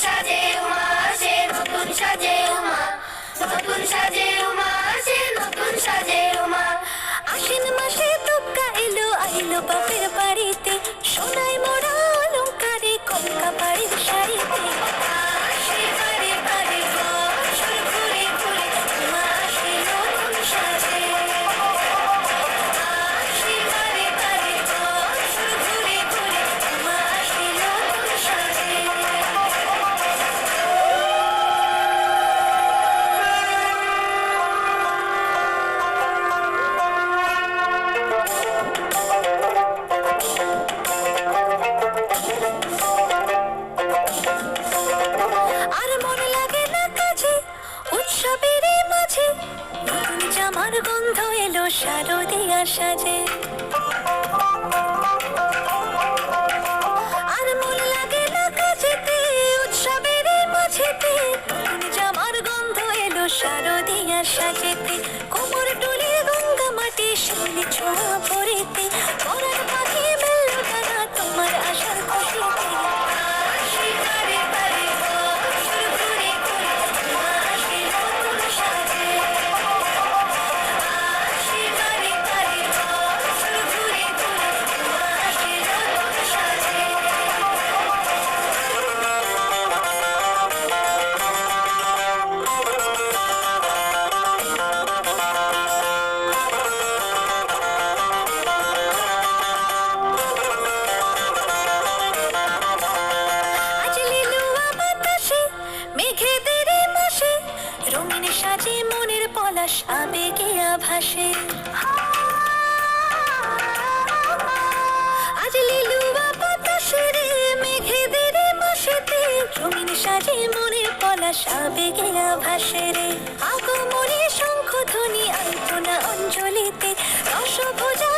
সাজে উমা আসে, নতুন সাজে উমা, নতুন সাজে উমা আসে, নতুন সাজে উমা। আশ্বিন মাসে দুর্গা এলো আইলো বাপের বাড়িতে, সোনায় মোড়া অলংকারে কলকা বাড়ির শাড়িতে। আসে বারে বারে বছর ঘুরে ঘুরে, উমা আসে নতুন সাজে। আসে বারে বারে বছর ঘুরে ঘুরে, উমা আসে নতুন সাজে। আর মন লাগে না কাজে উৎসবের এই মাঝে, নতুন জামার গন্ধ এলো শারদিয়া সাজে। আর মন লাগে না কাজেতে উৎসবের এই মাঝেতে, নতুন জামার গন্ধ এলো শারদিয়া সাজেতে। কোমর ডোলে গঙ্গা মাটি শিউলি ছোঁয়া ভরিতে, পরাণ পাখি মেললো ডানা তোমার আশার খুশিতে। আসে বারে বারে বছর ঘুরে ঘুরে, উমা আসে নতুন সাজে। আসে বারে বারে বছর ঘুরে ঘুরে, উমা আসে নতুন সাজে। আজ লিলুয়া বাতাসে মেঘেদের এই মাসে, রঙিন সাজে মনের পলাশ আবেগে আভাসে। আজ লিলুয়া বাতাসে রে মেঘেদের এই মাসেতে, রঙিন সাজে মনের পলাশ আবেগে আভাসে রে। আগমনে শঙ্খ ধ্বনি আলপনা অঞ্জলিতে, রসভোজা